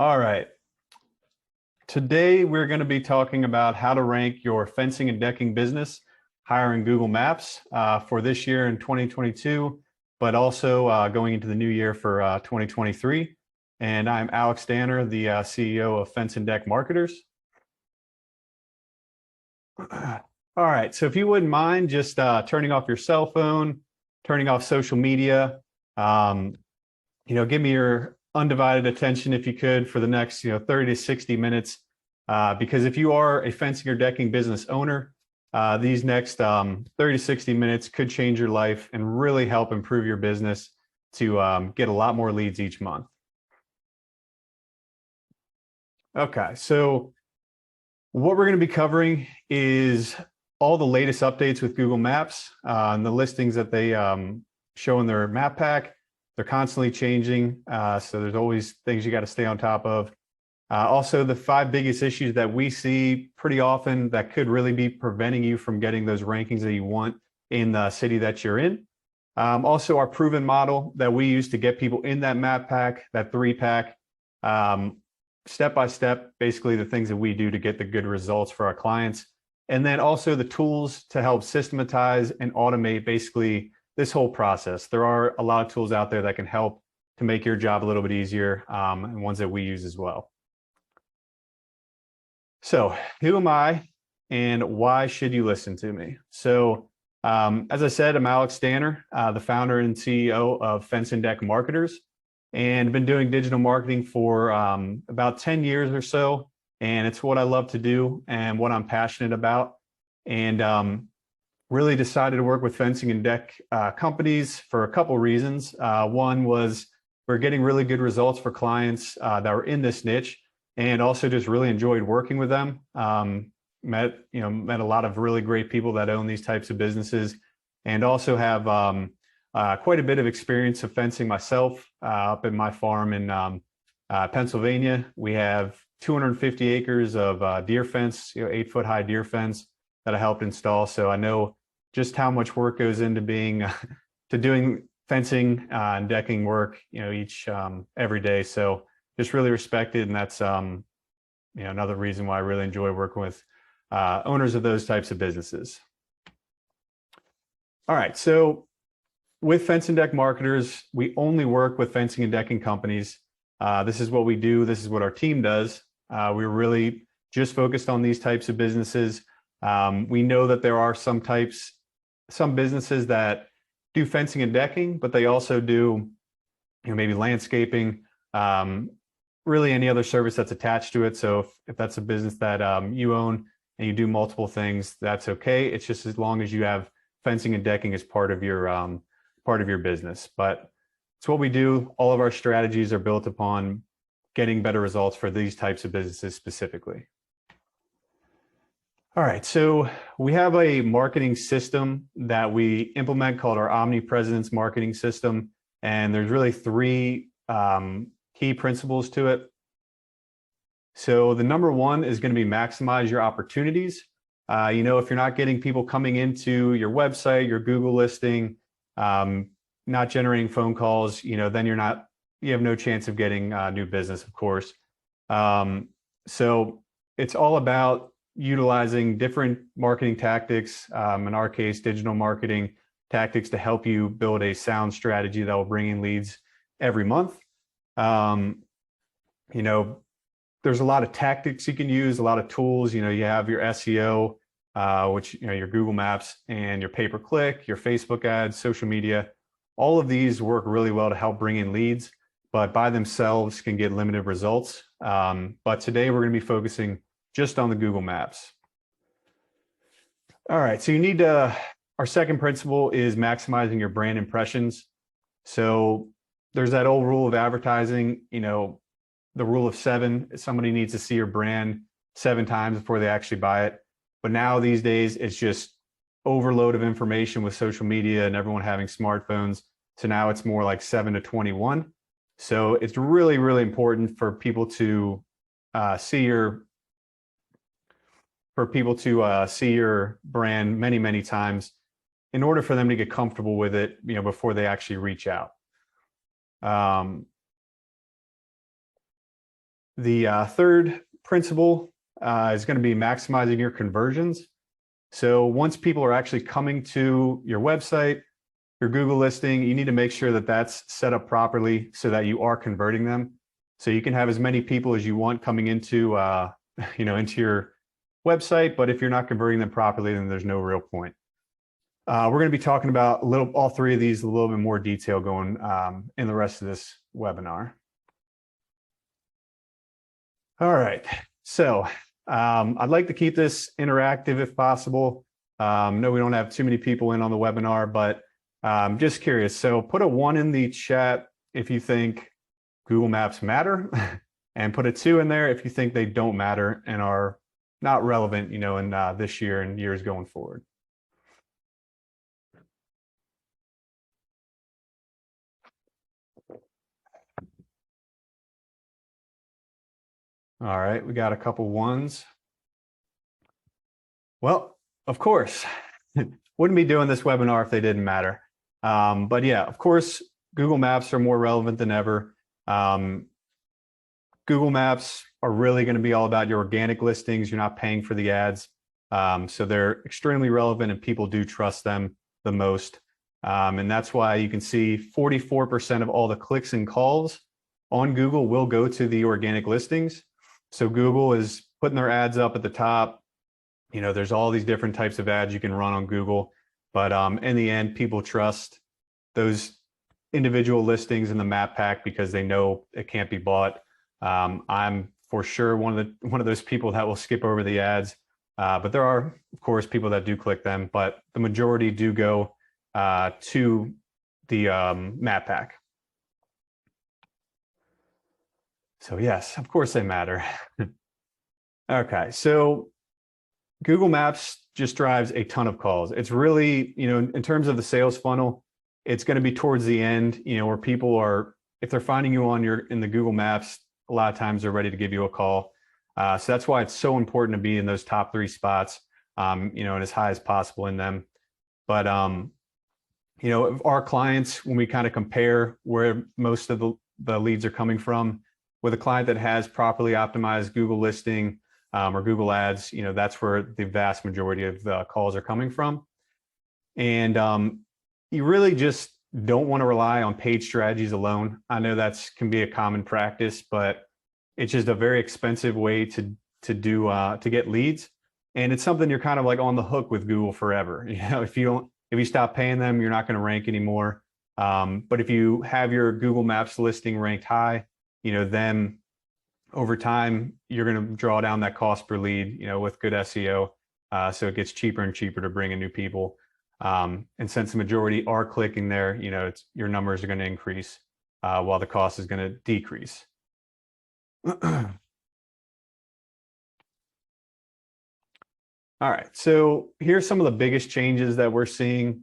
All right. Today, we're going to be talking about how to rank your fencing and decking business higher in Google Maps for this year in 2022, but also going into the new year for 2023. And I'm Alex Danner, the CEO of Fence and Deck Marketers. All right, so if you wouldn't mind just turning off your cell phone, turning off social media, give me your undivided attention if you could for the next 30 to 60 minutes, because if you are a fencing or decking business owner, these next 30 to 60 minutes could change your life and really help improve your business to get a lot more leads each month. Okay, so what we're going to be covering is all the latest updates with Google Maps and the listings that they show in their map pack. They're constantly changing, so there's always things you got to stay on top of. Also, the 5 biggest issues that we see pretty often that could really be preventing you from getting those rankings that you want in the city that you're in. Also, our proven model that we use to get people in that map pack, that 3-pack, step by step, basically the things that we do to get the good results for our clients. And then also the tools to help systematize and automate basically this whole process. There are a lot of tools out there that can help to make your job a little bit easier, and ones that we use as well. So who am I and why should you listen to me? So as I said, I'm Alex Danner, the founder and CEO of Fence and Deck Marketers, and been doing digital marketing for about 10 years or so. And it's what I love to do and what I'm passionate about. And really decided to work with fencing and deck companies for a couple reasons. One was we're getting really good results for clients that were in this niche, and also just really enjoyed working with them. Met a lot of really great people that own these types of businesses, and also have quite a bit of experience of fencing myself up in my farm in Pennsylvania. We have 250 acres of deer fence, 8-foot high deer fence that I helped install. So I know just how much work goes into doing fencing and decking work, every day. So just really respect it, and that's another reason why I really enjoy working with owners of those types of businesses. All right, so with Fence and Deck Marketers, we only work with fencing and decking companies. This is what we do. This is what our team does. We're really just focused on these types of businesses. We know that there are some businesses that do fencing and decking, but they also do, maybe landscaping, really any other service that's attached to it. So if that's a business that you own and you do multiple things, that's okay. It's just as long as you have fencing and decking as part of your business. But it's what we do. All of our strategies are built upon getting better results for these types of businesses specifically. All right, so we have a marketing system that we implement called our Omnipresence marketing system. And there's really 3 key principles to it. So the number 1 is going to be maximize your opportunities. If you're not getting people coming into your website, your Google listing, not generating phone calls, then you have no chance of getting new business, of course. So it's all about utilizing different marketing tactics, in our case, digital marketing tactics, to help you build a sound strategy that will bring in leads every month. There's a lot of tactics you can use, a lot of tools. You have your SEO, which, your Google Maps, and your pay-per-click, your Facebook ads, social media. All of these work really well to help bring in leads, but by themselves can get limited results. But today we're going to be focusing just on the Google Maps. All right, so our second principle is maximizing your brand impressions. So there's that old rule of advertising, the rule of 7. Somebody needs to see your brand 7 times before they actually buy it. But now these days, it's just overload of information with social media and everyone having smartphones. So now it's more like 7 to 21. So it's really, really important for people to see your brand many, many times in order for them to get comfortable with it, before they actually reach out. The third principle is going to be maximizing your conversions. So once people are actually coming to your website, your Google listing, you need to make sure that that's set up properly so that you are converting them. So you can have as many people as you want coming into, into your website, but if you're not converting them properly, then there's no real point. We're going to be talking about all three of these a little bit more detail going in the rest of this webinar. All right, so I'd like to keep this interactive if possible. No, we don't have too many people in on the webinar, but just curious. So put a 1 in the chat if you think Google Maps matter, and put a 2 in there if you think they don't matter and are not relevant, in this year and years going forward. All right, we got a couple 1s. Well, of course, wouldn't be doing this webinar if they didn't matter. But yeah, of course, Google Maps are more relevant than ever. Google Maps are really going to be all about your organic listings. You're not paying for the ads. So they're extremely relevant and people do trust them the most. And that's why you can see 44% of all the clicks and calls on Google will go to the organic listings. So Google is putting their ads up at the top. There's all these different types of ads you can run on Google, but in the end, people trust those individual listings in the map pack because they know it can't be bought. I'm for sure one of those people that will skip over the ads, but there are, of course, people that do click them, but the majority do go to the map pack. So yes, of course they matter. Okay, so Google Maps just drives a ton of calls. It's really, in terms of the sales funnel, it's going to be towards the end, where people are, if they're finding you in the Google Maps, a lot of times they're ready to give you a call. So that's why it's so important to be in those top 3 spots, and as high as possible in them. But, our clients, when we kind of compare where most of the leads are coming from, with a client that has properly optimized Google listing or Google ads, that's where the vast majority of the calls are coming from. And you really just don't want to rely on paid strategies alone. I know that can be a common practice, but it's just a very expensive way to get leads. And it's something you're kind of like on the hook with Google forever. If you stop paying them, you're not going to rank anymore. But if you have your Google Maps listing ranked high, then over time, you're going to draw down that cost per lead, with good SEO. So it gets cheaper and cheaper to bring in new people. And since the majority are clicking there, your numbers are going to increase while the cost is going to decrease. All right, so here's some of the biggest changes that we're seeing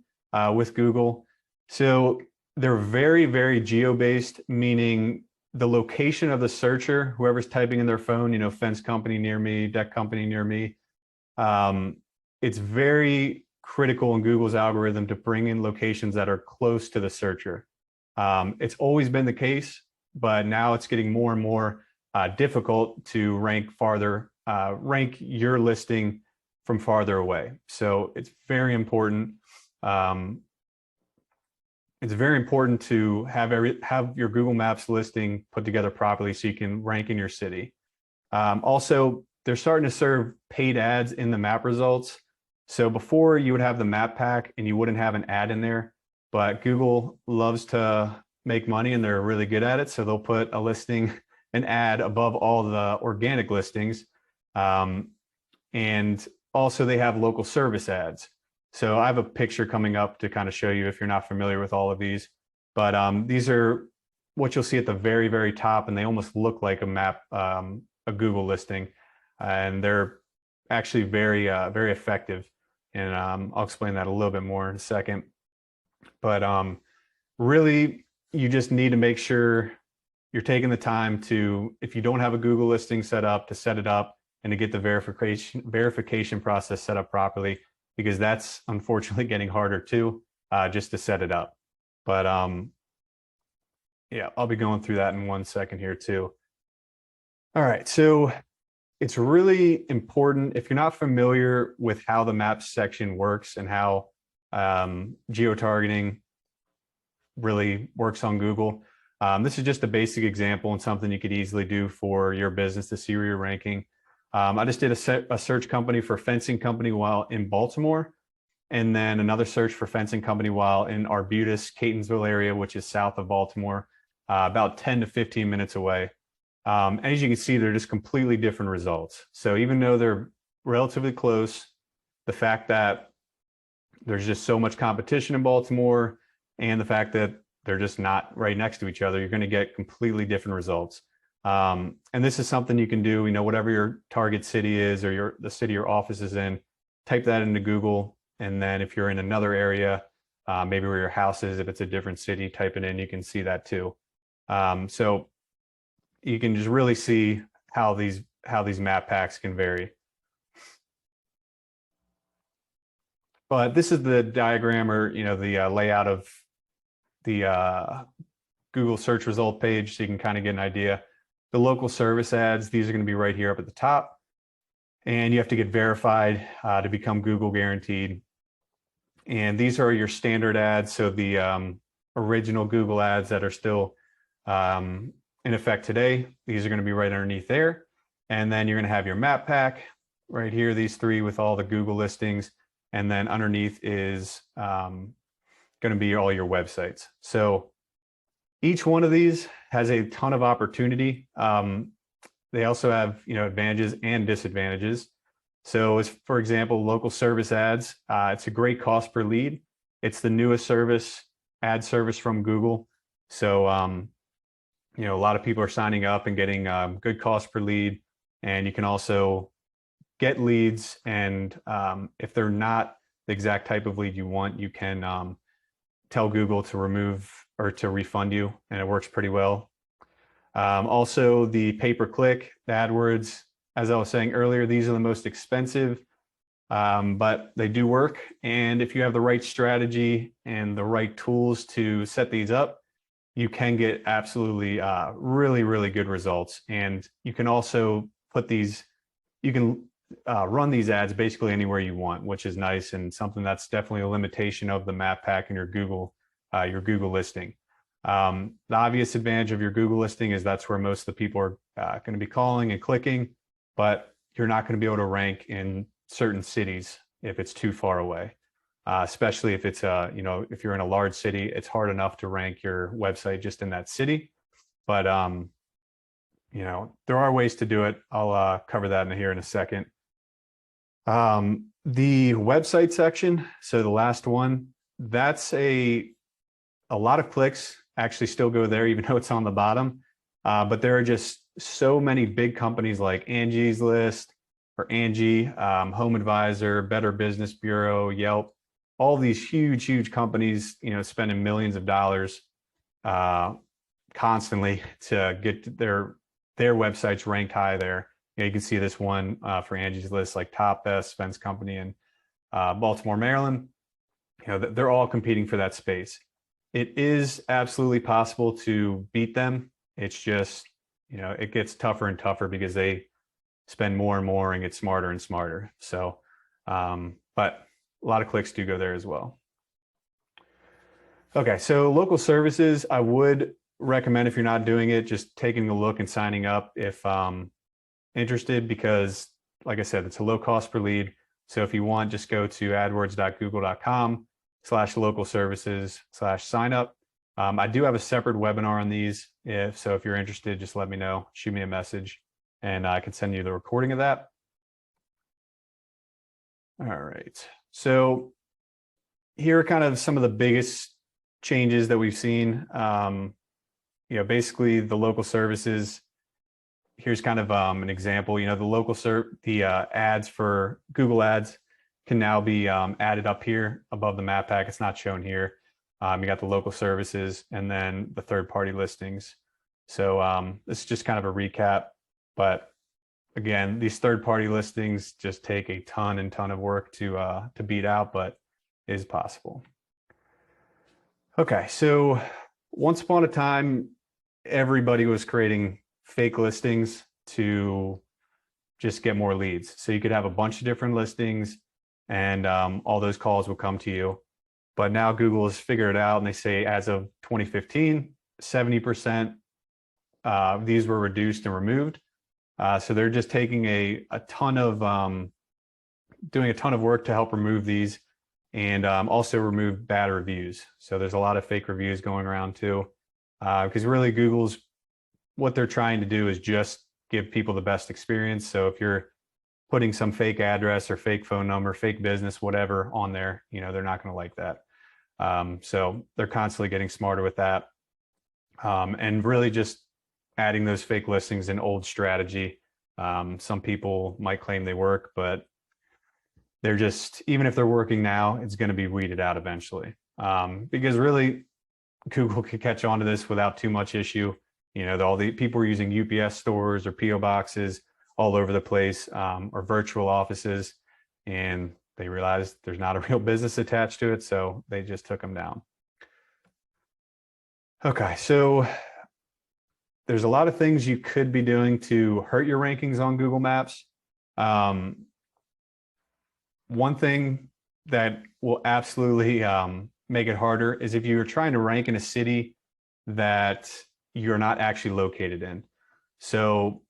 with Google. So they're very, very geo-based, meaning the location of the searcher, whoever's typing in their phone, fence company near me, deck company near me. It's very critical in Google's algorithm to bring in locations that are close to the searcher. It's always been the case, but now it's getting more and more difficult to rank your listing from farther away. So it's very important. It's very important to have your Google Maps listing put together properly so you can rank in your city. Also, they're starting to serve paid ads in the map results. So before you would have the map pack and you wouldn't have an ad in there, but Google loves to make money and they're really good at it. So they'll put an ad above all the organic listings. And also they have local service ads. So I have a picture coming up to kind of show you if you're not familiar with all of these, but these are what you'll see at the very, very top, and they almost look like a Google listing, and they're actually very, very effective. And I'll explain that a little bit more in a second. But really, you just need to make sure you're taking the time to, if you don't have a Google listing set up, to set it up and to get the verification process set up properly, because that's unfortunately getting harder too, just to set it up. But yeah, I'll be going through that in 1 second here too. All right, so it's really important if you're not familiar with how the maps section works and how geotargeting really works on Google. This is just a basic example and something you could easily do for your business to see where you're ranking. I just did a search company for fencing company while in Baltimore, and then another search for fencing company while in Arbutus, Catonsville area, which is south of Baltimore, about 10 to 15 minutes away. And as you can see, they're just completely different results. So even though they're relatively close, the fact that there's just so much competition in Baltimore and the fact that they're just not right next to each other, you're going to get completely different results. And this is something you can do, whatever your target city is or the city your office is in, type that into Google. And then if you're in another area, maybe where your house is, if it's a different city, type it in, you can see that too. So you can just really see how these map packs can vary. But this is the diagram or the layout of the Google search result page, so you can kind of get an idea. The local service ads, these are going to be right here up at the top, and you have to get verified to become Google guaranteed. And these are your standard ads, so the original Google ads that are still in effect today. These are going to be right underneath there. And then you're going to have your map pack right here, these three with all the Google listings. And then underneath is going to be all your websites. So each one of these has a ton of opportunity. They also have advantages and disadvantages. So as for example, local service ads, it's a great cost per lead. It's the newest ad service from Google. So a lot of people are signing up and getting good cost per lead. And you can also get leads, and if they're not the exact type of lead you want, you can tell Google to remove or to refund you, and it works pretty well. Also, the pay-per-click, the AdWords, as I was saying earlier, these are the most expensive, but they do work. And if you have the right strategy and the right tools to set these up, you can get absolutely really, really good results. And you can also put these, you can run these ads basically anywhere you want, which is nice and something that's definitely a limitation of the map pack and your Google listing. The obvious advantage of your Google listing is that's where most of the people are going to be calling and clicking, but you're not going to be able to rank in certain cities if it's too far away. Especially if it's if you're in a large city, it's hard enough to rank your website just in that city. But there are ways to do it. I'll cover that here in a second. The website section, so the last one, that's a lot of clicks actually still go there, even though it's on the bottom. But there are just so many big companies like Angie's List or Angie, Home Advisor, Better Business Bureau, Yelp, all these huge companies, spending millions of dollars constantly to get their websites ranked high there. You can see this one for Angie's List, like Top Best Fence Company in Baltimore, Maryland. They're all competing for that space. It is absolutely possible to beat them. It's just, it gets tougher and tougher because they spend more and more and get smarter and smarter. So, but a lot of clicks do go there as well. Okay, so local services, I would recommend, if you're not doing it, just taking a look and signing up if interested, because like I said, it's a low cost per lead. So if you want, just go to adwords.google.com/local services/sign up. I do have a separate webinar on these. If you're interested, just let me know, shoot me a message, and I can send you the recording of that. All right. So here are kind of some of the biggest changes that we've seen. Basically the local services. Here's kind of an example. The ads for Google Ads can now be added up here above the map pack. It's not shown here. You got the local services and then the third-party listings. So this is just kind of a recap. But again, these third-party listings just take a ton of work to beat out, but it is possible. Okay, so once upon a time, everybody was creating fake listings to just get more leads. So you could have a bunch of different listings and all those calls will come to you. But now Google has figured it out and they say as of 2015, 70% these were reduced and removed. So they're just taking a ton of, doing a ton of work to help remove these and also remove bad reviews. So there's a lot of fake reviews going around too, because really what they're trying to do is just give people the best experience. So if you're putting some fake address or fake phone number, fake business, whatever on there, they're not going to like that. So they're constantly getting smarter with that. And really just adding those fake listings an old strategy. Some people might claim they work, but they're just, even if they're working now, it's going to be weeded out eventually. Because really Google could catch on to this without too much issue. All the people are using UPS stores or PO boxes all over the place, or virtual offices, and they realized there's not a real business attached to it, so they just took them down. Okay, so there's a lot of things you could be doing to hurt your rankings on Google Maps. One thing that will absolutely make it harder is if you're trying to rank in a city that you're not actually located in. So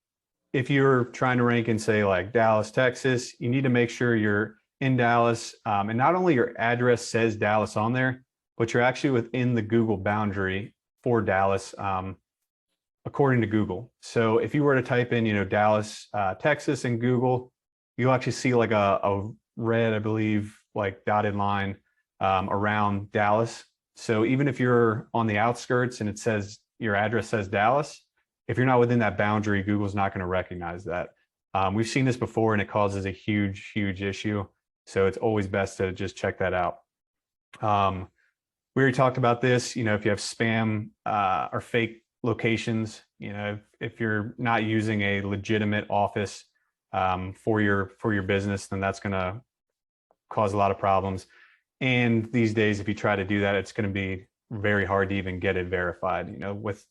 if you're trying to rank in, say, like Dallas, Texas, you need to make sure you're in Dallas. And not only your address says Dallas on there, but you're actually within the Google boundary for Dallas, according to Google. So if you were to type in, Dallas, Texas in Google, you'll actually see like a red, I believe, like dotted line around Dallas. So even if you're on the outskirts and it says your address says Dallas, if you're not within that boundary, Google's not going to recognize that. We've seen this before and it causes a huge, huge issue. So it's always best to just check that out. We already talked about this, if you have spam or fake locations, if you're not using a legitimate office for your business, then that's going to cause a lot of problems. And these days, if you try to do that, it's going to be very hard to even get it verified, with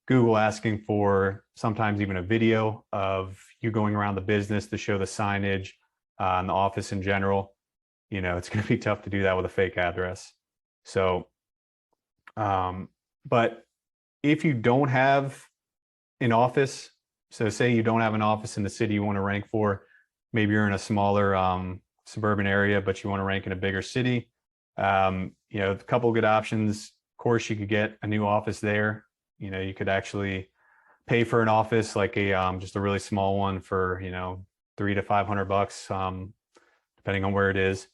Google asking for sometimes even a video of you going around the business to show the signage and the office in general. It's going to be tough to do that with a fake address. So, but if you don't have an office, so say you don't have an office in the city you want to rank for, maybe you're in a smaller suburban area, but you want to rank in a bigger city, a couple of good options. Of course, you could get a new office there. You could actually pay for an office, like just a really small one for, $300 to $500, depending on where it is.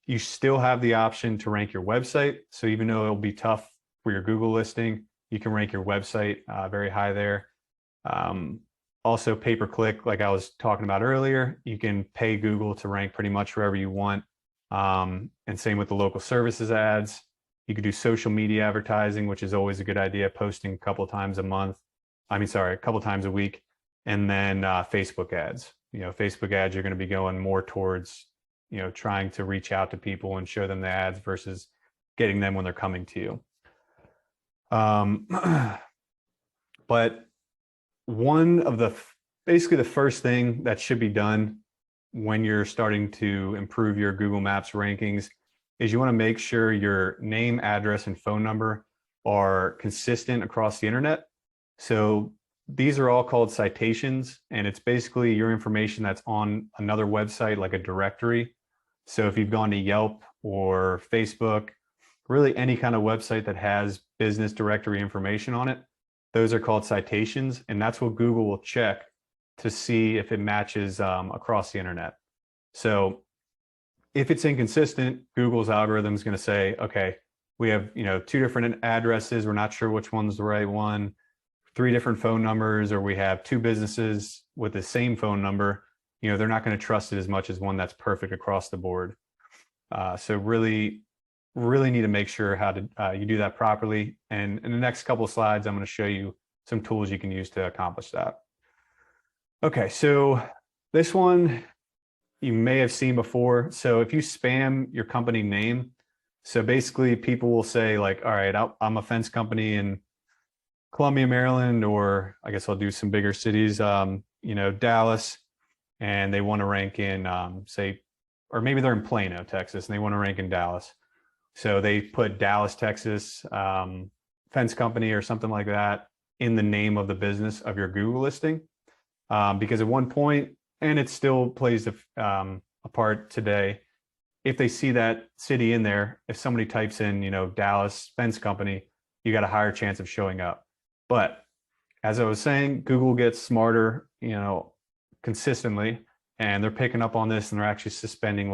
You still have the option to rank your website. So even though it'll be tough for your Google listing, you can rank your website very high there. Also pay-per-click, like I was talking about earlier, you can pay Google to rank pretty much wherever you want. And same with the local services ads. You could do social media advertising, which is always a good idea, posting a couple times a week. And then Facebook ads. Facebook ads, you're going to be going more towards, trying to reach out to people and show them the ads versus getting them when they're coming to you. But basically the first thing that should be done when you're starting to improve your Google Maps rankings is you want to make sure your name, address, and phone number are consistent across the internet. So these are all called citations, and it's basically your information that's on another website, like a directory. So if you've gone to Yelp or Facebook, really any kind of website that has business directory information on it, those are called citations, and that's what Google will check to see if it matches across the internet. So if it's inconsistent, Google's algorithm is going to say, okay, we have two different addresses, we're not sure which one's the right one, 3 different phone numbers, or we have 2 businesses with the same phone number. They're not going to trust it as much as one that's perfect across the board. So really need to make sure how to you do that properly. And in the next couple of slides, I'm going to show you some tools you can use to accomplish that. Okay, so this one you may have seen before. So if you spam your company name, so basically people will say like, all right, I'm a fence company in Columbia, Maryland, or I guess I'll do some bigger cities, Dallas, and they want to rank in, say, or maybe they're in Plano, Texas, and they want to rank in Dallas. So they put Dallas, Texas, fence company or something like that in the name of the business of your Google listing. Because at one point, and it still plays a part today, if they see that city in there, if somebody types in, Dallas fence company, you got a higher chance of showing up. But as I was saying, Google gets smarter, consistently, and they're picking up on this, and they're actually suspending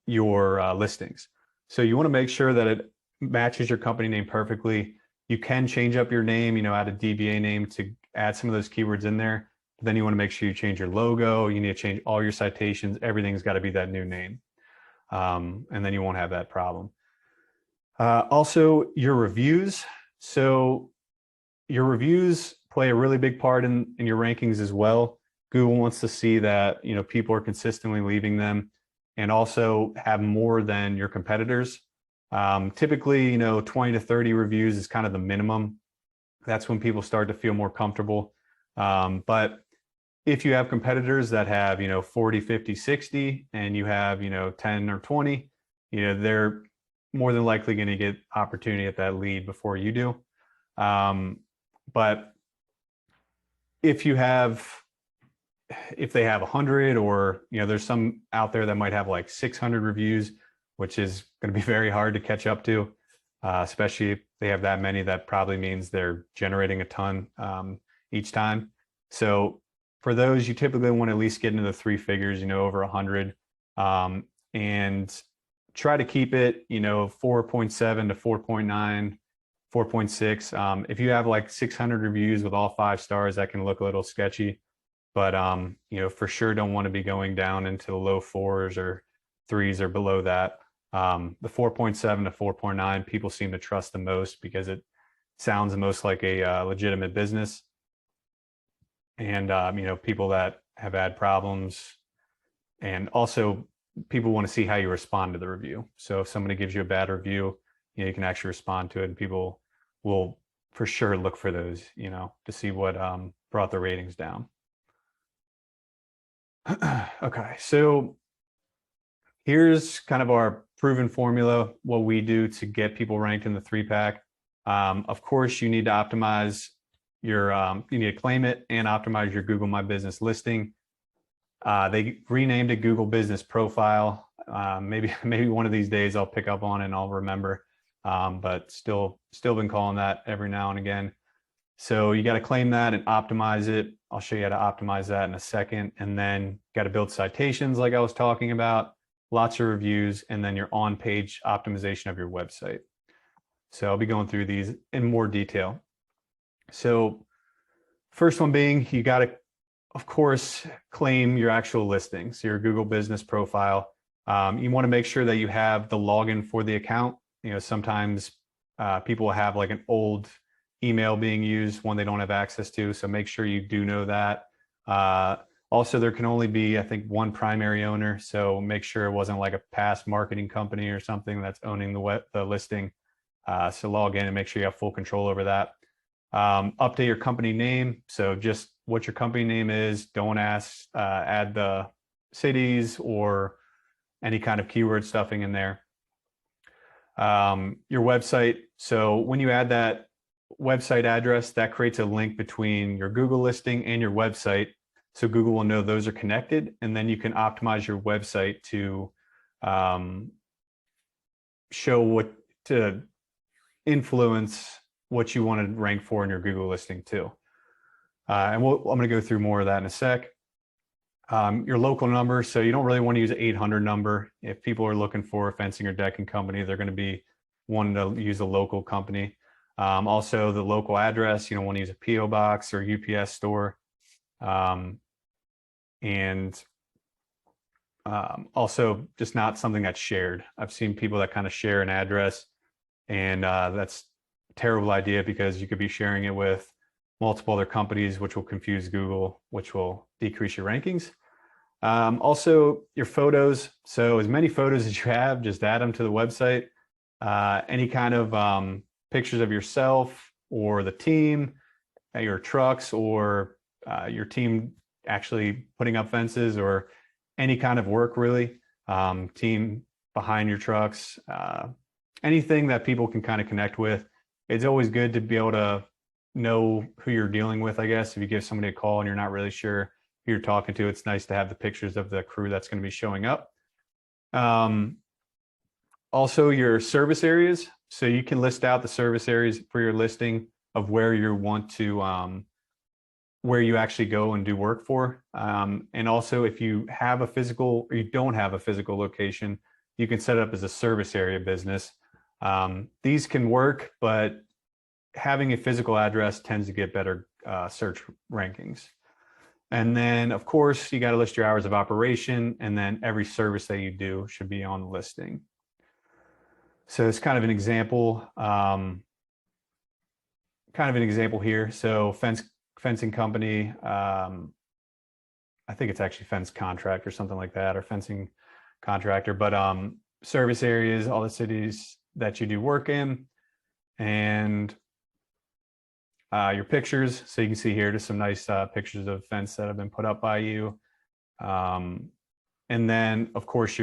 your listings. So you want to make sure that it matches your company name perfectly. You can change up your name, add a DBA name to add some of those keywords in there. But then you want to make sure you change your logo. You need to change all your citations. Everything's got to be that new name. And then you won't have that problem. Also, your reviews. So your reviews play a really big part in your rankings as well. Google wants to see that, people are consistently leaving them, and also have more than your competitors. Typically, 20 to 30 reviews is kind of the minimum. That's when people start to feel more comfortable. But if you have competitors that have, 40, 50, 60, and you have, 10 or 20, they're more than likely going to get opportunity at that lead before you do. But if they have 100, or, there's some out there that might have like 600 reviews, which is going to be very hard to catch up to, especially if they have that many. That probably means they're generating a ton each time. So for those, you typically want to at least get into the three figures, over 100, and try to keep it, 4.7 to 4.9, 4.6. If you have like 600 reviews with all 5 stars, that can look a little sketchy, but for sure don't want to be going down into the low 4s or 3s or below that. The 4.7 to 4.9, people seem to trust the most because it sounds the most like a legitimate business. And people that have had problems, and also people want to see how you respond to the review. So if somebody gives you a bad review, you can actually respond to it, and people will for sure look for those, to see what brought the ratings down. Okay, so here's kind of our proven formula, what we do to get people ranked in the 3-pack. Of course, you need to optimize your, you need to claim it and optimize your Google My Business listing. They renamed it Google Business Profile. Maybe one of these days I'll pick up on it and I'll remember, but still been calling that every now and again. So you got to claim that and optimize it. I'll show you how to optimize that in a second. And then got to build citations like I was talking about, lots of reviews, and then your on-page optimization of your website. So I'll be going through these in more detail. So first one being, you got to, of course, claim your actual listings, your Google Business Profile. You want to make sure that you have the login for the account. Sometimes people have like an old email being used, one they don't have access to. So make sure you do know that. Also, there can only be, I think, one primary owner. So make sure it wasn't like a past marketing company or something that's owning the listing. So log in and make sure you have full control over that. Update your company name. So just what your company name is. Don't add the cities or any kind of keyword stuffing in there. Your website. So when you add that website address, that creates a link between your Google listing and your website. So Google will know those are connected, and then you can optimize your website to to influence what you want to rank for in your Google listing too. And I'm going to go through more of that in a sec. Your local number. So you don't really want to use an 800 number. If people are looking for a fencing or decking company, they're going to be wanting to use a local company. Also the local address, you don't want to use a PO box or UPS store. Also just not something that's shared. I've seen people that kind of share an address, and that's a terrible idea because you could be sharing it with multiple other companies, which will confuse Google, which will decrease your rankings. Also your photos. So as many photos as you have, just add them to the website. Any kind of pictures of yourself or the team, your trucks, or your team actually putting up fences, or any kind of work really, team behind your trucks, anything that people can kind of connect with. It's always good to be able to know who you're dealing with, I guess. If you give somebody a call and you're not really sure who you're talking to, it's nice to have the pictures of the crew that's going to be showing up. Also, your service areas. So you can list out the service areas for your listing of where you want to, where you actually go and do work for. And also, if you have a physical or you don't have a physical location, you can set it up as a service area business. These can work, but having a physical address tends to get better search rankings. And then, of course, you got to list your hours of operation, and then every service that you do should be on the listing. So it's kind of an example, here. So fencing company, I think it's actually fence contract or something like that, or fencing contractor, but service areas, all the cities that you do work in, and your pictures. So you can see here just some nice pictures of fence that have been put up by you. And then, of course,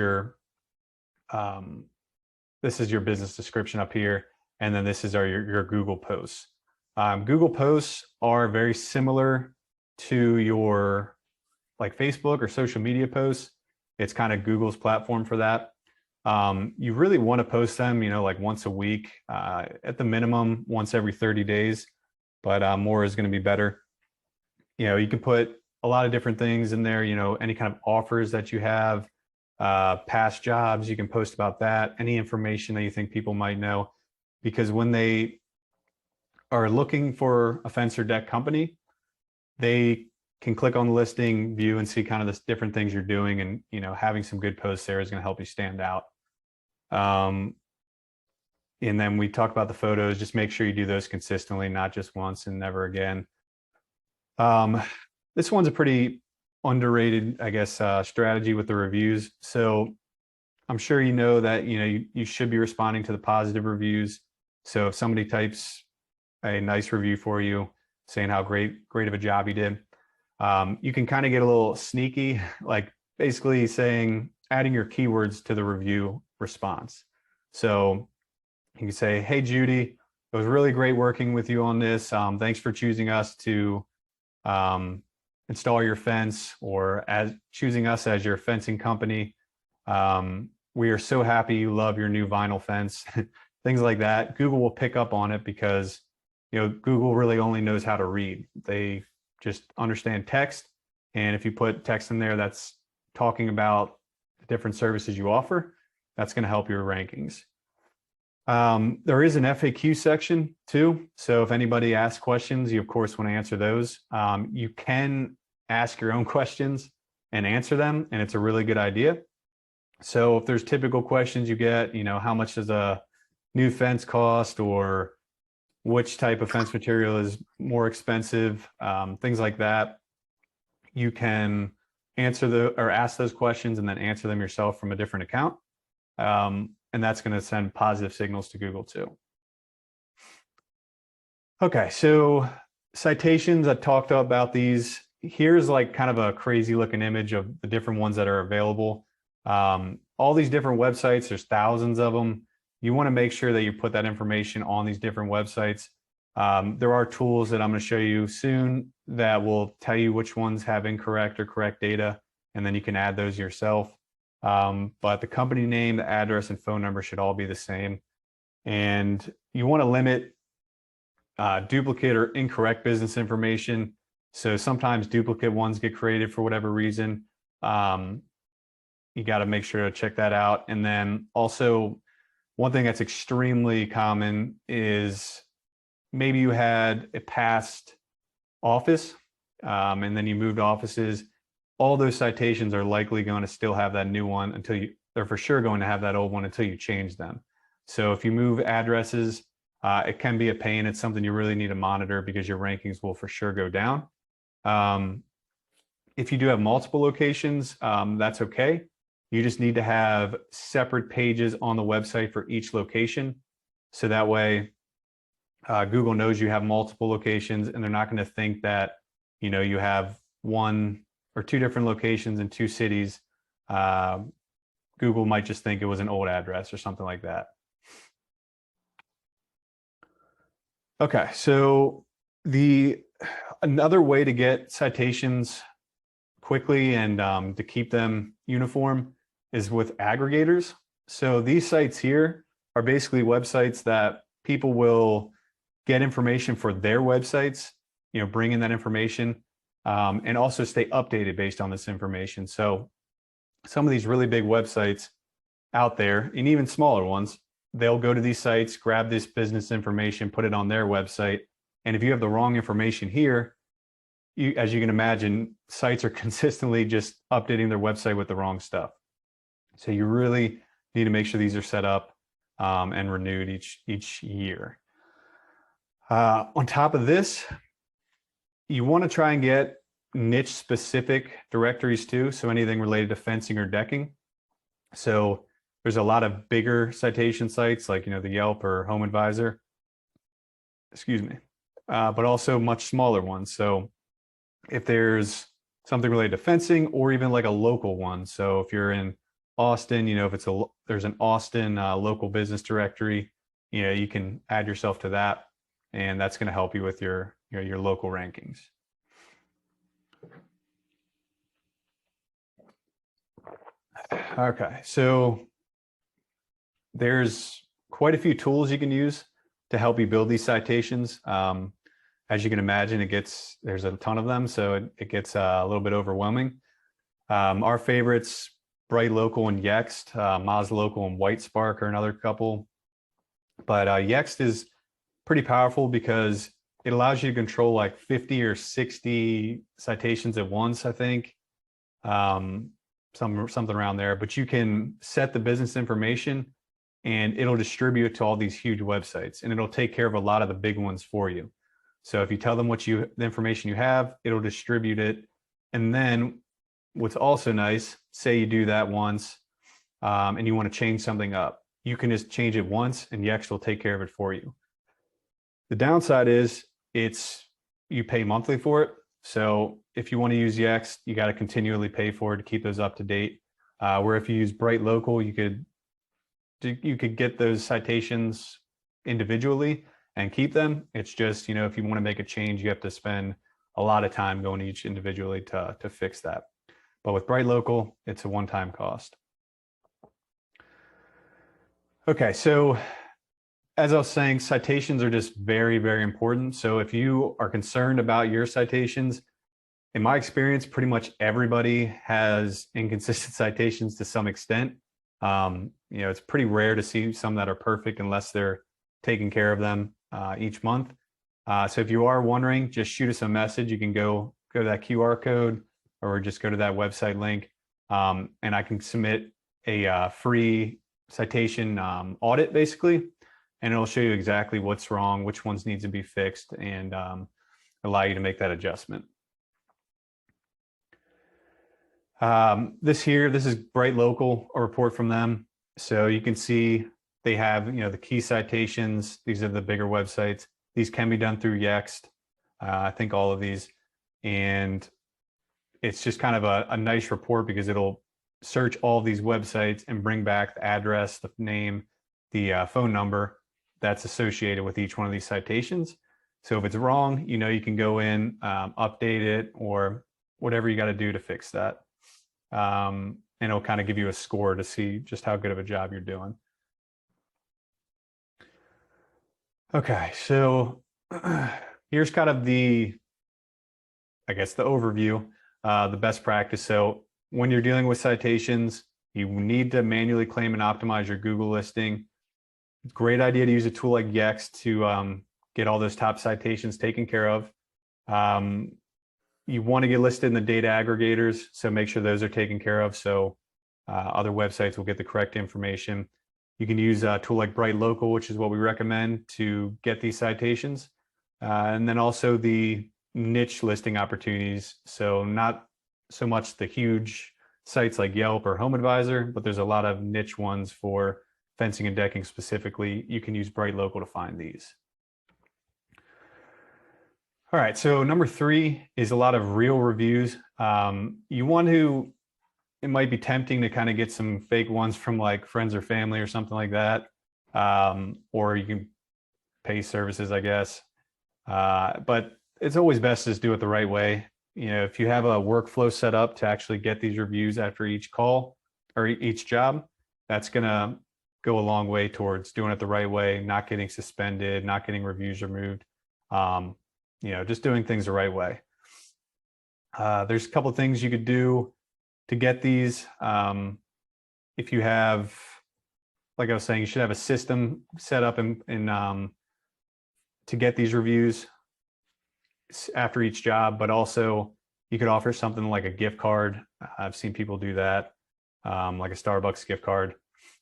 this is your business description up here. And then this is your Google posts. Google posts are very similar to your like Facebook or social media posts. It's kind of Google's platform for that. You really want to post them, like once a week, at the minimum, once every 30 days, but more is going to be better. You can put a lot of different things in there, any kind of offers that you have, past jobs, you can post about that, any information that you think people might know, because when they are looking for a fence or deck company, they can click on the listing, view, and see kind of the different things you're doing, and having some good posts there is going to help you stand out. And then we talk about the photos. Just make sure you do those consistently, not just once and never again. This one's a pretty underrated, I guess, strategy with the reviews. So I'm sure you know that you should be responding to the positive reviews. So if somebody types a nice review for you, saying how great of a job you did, you can kind of get a little sneaky, like basically adding your keywords to the review response. So you can say, "Hey Judy, it was really great working with you on this. Thanks for choosing us to install your fence, or as choosing us as your fencing company. We are so happy you love your new vinyl fence." Things like that. Google will pick up on it because Google really only knows how to read. They just understand text, and if you put text in there that's talking about the different services you offer, that's going to help your rankings. There is an FAQ section too. So if anybody asks questions, you of course want to answer those. You can ask your own questions and answer them, and it's a really good idea. So if there's typical questions you get, how much does a new fence cost, or which type of fence material is more expensive, things like that, you can ask those questions and then answer them yourself from a different account. And that's going to send positive signals to Google too. Okay, so citations, I talked about these. Here's like kind of a crazy looking image of the different ones that are available. All these different websites, there's thousands of them. You want to make sure that you put that information on these different websites. There are tools that I'm going to show you soon that will tell you which ones have incorrect or correct data, and then you can add those yourself. But the company name, the address, and phone number should all be the same. And you want to limit duplicate or incorrect business information. So sometimes duplicate ones get created for whatever reason. You got to make sure to check that out. And then also, one thing that's extremely common is maybe you had a past office and then you moved offices. All those citations are likely going to still have that new one they're for sure going to have that old one until you change them. So if you move addresses, it can be a pain. It's something you really need to monitor because your rankings will for sure go down. If you do have multiple locations, that's okay. You just need to have separate pages on the website for each location. So that way, Google knows you have multiple locations, and they're not going to think that, you have one or two different locations in two cities. Google might just think it was an old address or something like that. Okay, so another way to get citations quickly and to keep them uniform is with aggregators. So these sites here are basically websites that people will get information for their websites, bring in that information, and also stay updated based on this information. So some of these really big websites out there, and even smaller ones, they'll go to these sites, grab this business information, put it on their website. And if you have the wrong information here, as you can imagine, sites are consistently just updating their website with the wrong stuff. So you really need to make sure these are set up and renewed each year. On top of this, you want to try and get niche specific directories too. So anything related to fencing or decking. So there's a lot of bigger citation sites like, the Yelp or Home Advisor, but also much smaller ones. So if there's something related to fencing or even like a local one. So if you're in Austin, if there's an Austin local business directory, you can add yourself to that, and that's going to help you with your local rankings. Okay, so there's quite a few tools you can use to help you build these citations. As you can imagine, there's a ton of them, so it gets a little bit overwhelming. Our favorites, Bright Local and Yext, Moz Local and Whitespark are another couple. But Yext is pretty powerful because it allows you to control like 50 or 60 citations at once, I think. Something around there, but you can set the business information and it'll distribute it to all these huge websites, and it'll take care of a lot of the big ones for you. So if you tell them the information you have, it'll distribute it. And then what's also nice, say you do that once and you want to change something up, you can just change it once and Yext will take care of it for you. The downside is you pay monthly for it. So if you want to use Yext, you got to continually pay for it to keep those up to date. Where if you use Bright Local, you could get those citations individually and keep them. It's just, if you want to make a change, you have to spend a lot of time going to each individually to fix that. But with Bright Local, it's a one-time cost. Okay, so as I was saying, citations are just very, very important. So if you are concerned about your citations, in my experience, pretty much everybody has inconsistent citations to some extent. It's pretty rare to see some that are perfect unless they're taking care of them each month. So if you are wondering, just shoot us a message. You can go to that QR code or just go to that website link, and I can submit a free citation audit basically. And it'll show you exactly what's wrong, which ones need to be fixed, and allow you to make that adjustment. This is Bright Local, a report from them. So you can see they have, the key citations. These are the bigger websites. These can be done through Yext. I think all of these. And it's just kind of a nice report because it'll search all of these websites and bring back the address, the name, the phone number that's associated with each one of these citations. So if it's wrong, you can go in, update it, or whatever you got to do to fix that. And it'll kind of give you a score to see just how good of a job you're doing. Okay, so here's kind of the overview, the best practice. So when you're dealing with citations, you need to manually claim and optimize your Google listing. Great idea to use a tool like Yext to get all those top citations taken care of. You want to get listed in the data aggregators, so make sure those are taken care of so other websites will get the correct information. You can use a tool like Bright Local, which is what we recommend to get these citations. And then also the niche listing opportunities. So not so much the huge sites like Yelp or Home Advisor, but there's a lot of niche ones for fencing and decking specifically. You can use Bright Local to find these. All right, so number 3 is a lot of real reviews. You want to, it might be tempting to kind of get some fake ones from like friends or family or something like that. Or you can pay services, I guess. But it's always best to just do it the right way. You know, if you have a workflow set up to actually get these reviews after each call or each job, that's going to go a long way towards doing it the right way, not getting suspended, not getting reviews removed. You know, just doing things the right way. There's a couple of things you could do to get these. If you have, like I was saying, you should have a system set up to get these reviews after each job, but also you could offer something like a gift card. I've seen people do that, like a Starbucks gift card,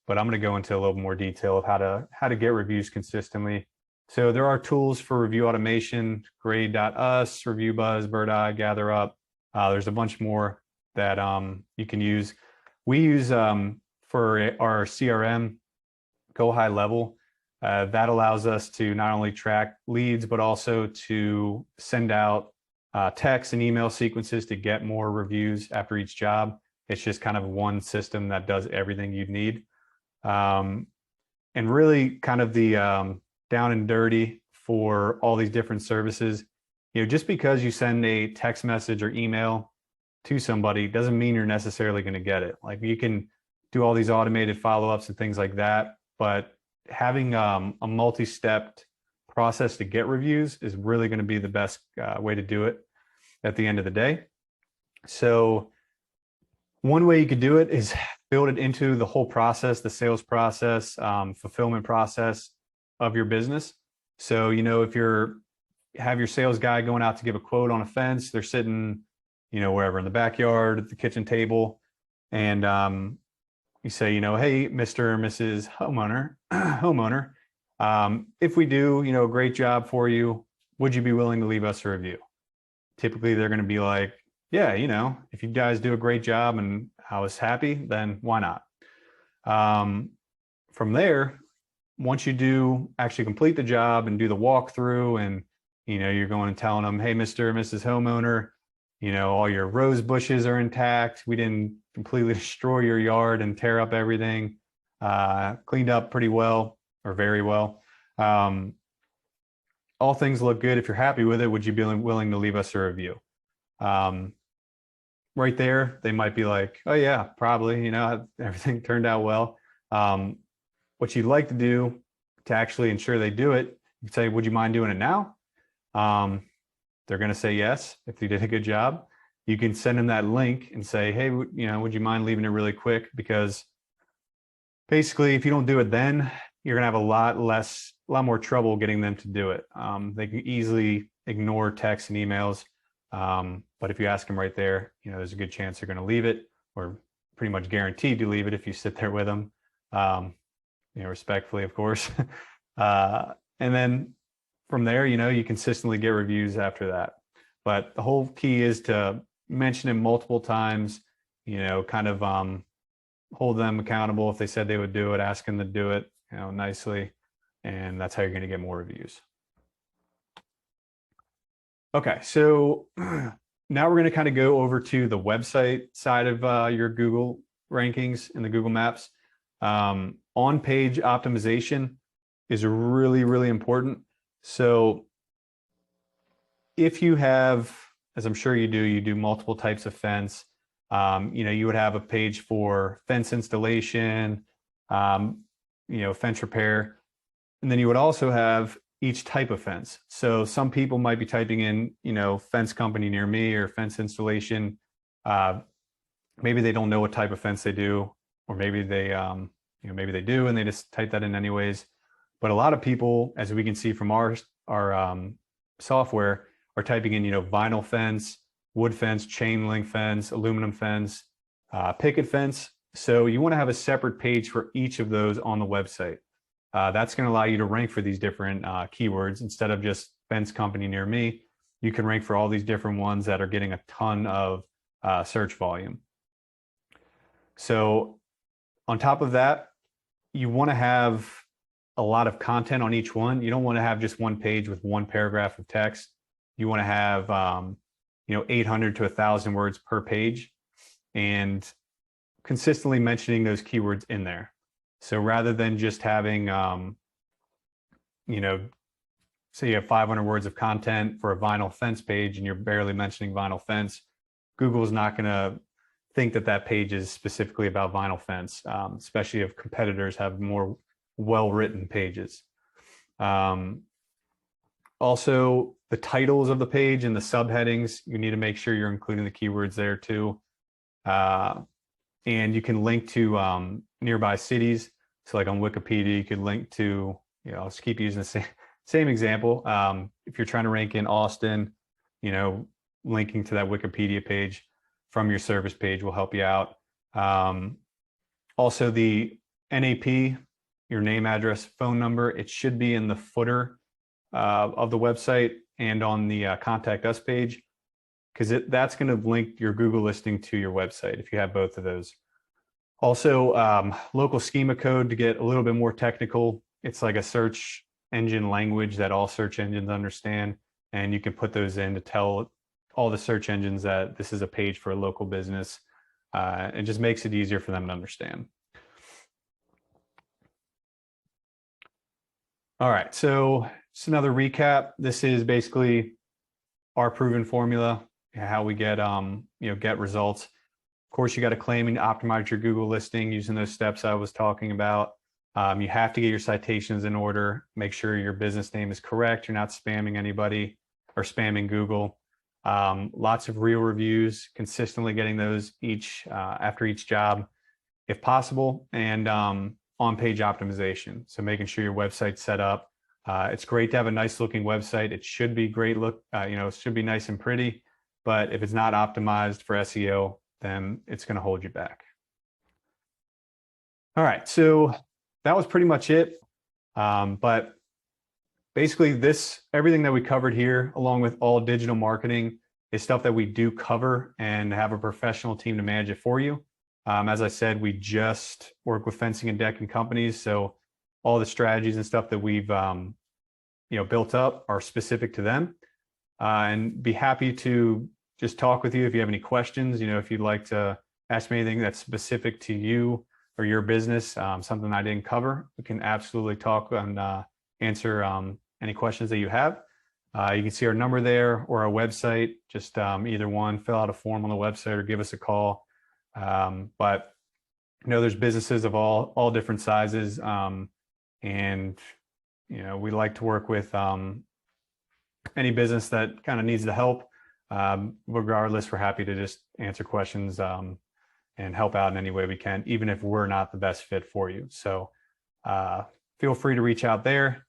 but I'm going to go into a little more detail of how to get reviews consistently. So there are tools for review automation: Grade.us, ReviewBuzz, BirdEye, GatherUp. There's a bunch more that you can use. We use for our CRM, Go High Level. That allows us to not only track leads, but also to send out text and email sequences to get more reviews after each job. It's just kind of one system that does everything you'd need. And really kind of the down and dirty for all these different services. You know, just because you send a text message or email to somebody doesn't mean you're necessarily going to get it. Like, you can do all these automated follow-ups and things like that, but having a multi-stepped process to get reviews is really going to be the best way to do it at the end of the day. So one way you could do it is build it into the whole process, the sales process, fulfillment process of your business. So, you know, if you have your sales guy going out to give a quote on a fence, they're sitting, you know, wherever in the backyard, at the kitchen table, and you say, you know, hey, Mr. or Mrs. homeowner, if we do, you know, a great job for you, would you be willing to leave us a review? Typically, they're going to be like, yeah, you know, if you guys do a great job and I was happy, then why not? From there, once you do actually complete the job and do the walkthrough, and, you know, you're going and telling them, hey, Mr. or Mrs. homeowner, you know, all your rose bushes are intact. We didn't completely destroy your yard and tear up everything. Cleaned up pretty well, or very well. All things look good. If you're happy with it, would you be willing to leave us a review? Right there, they might be like, oh yeah, probably, you know, everything turned out well. What you'd like to do to actually ensure they do it, you say, would you mind doing it now? They're going to say yes if they did a good job. You can send them that link and say, hey, you know, would you mind leaving it really quick? Because basically, if you don't do it then, you're going to have a lot more trouble getting them to do it. They can easily ignore texts and emails. But if you ask them right there, you know, there's a good chance they're going to leave it, or pretty much guaranteed to leave it if you sit there with them, you know, respectfully, of course. And then from there, you know, you consistently get reviews after that. But the whole key is to mention it multiple times, you know, kind of hold them accountable. If they said they would do it, ask them to do it, you know, nicely. And that's how you're going to get more reviews. Okay, so now we're going to kind of go over to the website side of your Google rankings in the Google Maps. On-page optimization is really, really important. So if you have, as I'm sure you do multiple types of fence, you know, you would have a page for fence installation, you know, fence repair, and then you would also have each type of fence. So some people might be typing in, you know, fence company near me or fence installation. Maybe they don't know what type of fence they do, or maybe they, you know, maybe they do and they just type that in anyways. But a lot of people, as we can see from our software, are typing in, you know, vinyl fence, wood fence, chain link fence, aluminum fence, picket fence. So you want to have a separate page for each of those on the website. That's going to allow you to rank for these different keywords. Instead of just fence company near me, you can rank for all these different ones that are getting a ton of search volume. So on top of that, you want to have a lot of content on each one. You don't want to have just one page with one paragraph of text. you want to have 800 to 1,000 words per page, and consistently mentioning those keywords in there. So rather than just having say you have 500 words of content for a vinyl fence page and you're barely mentioning vinyl fence, Google's not going to think that that page is specifically about vinyl fence, especially if competitors have more well-written pages. Also, the titles of the page and the subheadings, you need to make sure you're including the keywords there too. And you can link to nearby cities. So like on Wikipedia, you could link to, I'll just keep using the same example. If you're trying to rank in Austin, linking to that Wikipedia page from your service page will help you out. Also, the NAP, your name, address, phone number, it should be in the footer of the website and on the Contact Us page, because that's going to link your Google listing to your website if you have both of those. Also, local schema code, to get a little bit more technical. It's like a search engine language that all search engines understand, and you can put those in to tell all the search engines that this is a page for a local business. It just makes it easier for them to understand. All right, so just another recap. This is basically our proven formula, how we get get results. Of course, you got to claim and optimize your Google listing using those steps I was talking about. You have to get your citations in order. Make sure your business name is correct. You're not spamming anybody or spamming Google. Lots of real reviews, consistently getting those after each job, if possible, and on-page optimization. So making sure your website's set up. It's great to have a nice looking website. It should be great look, it should be nice and pretty, but if it's not optimized for SEO, then it's going to hold you back. All right, so that was pretty much it. But basically everything that we covered here, along with all digital marketing, is stuff that we do cover and have a professional team to manage it for you. As I said, we just work with fencing and decking companies. So all the strategies and stuff that we've built up are specific to them, and be happy to just talk with you if you have any questions. If you'd like to ask me anything that's specific to you or your business, something I didn't cover, we can absolutely talk and answer any questions that you have. You can see our number there or our website. Just either one, fill out a form on the website or give us a call. But there's businesses of all different sizes, and we like to work with any business that kind of needs the help. Regardless, we're happy to just answer questions and help out in any way we can, even if we're not the best fit for you. So feel free to reach out there.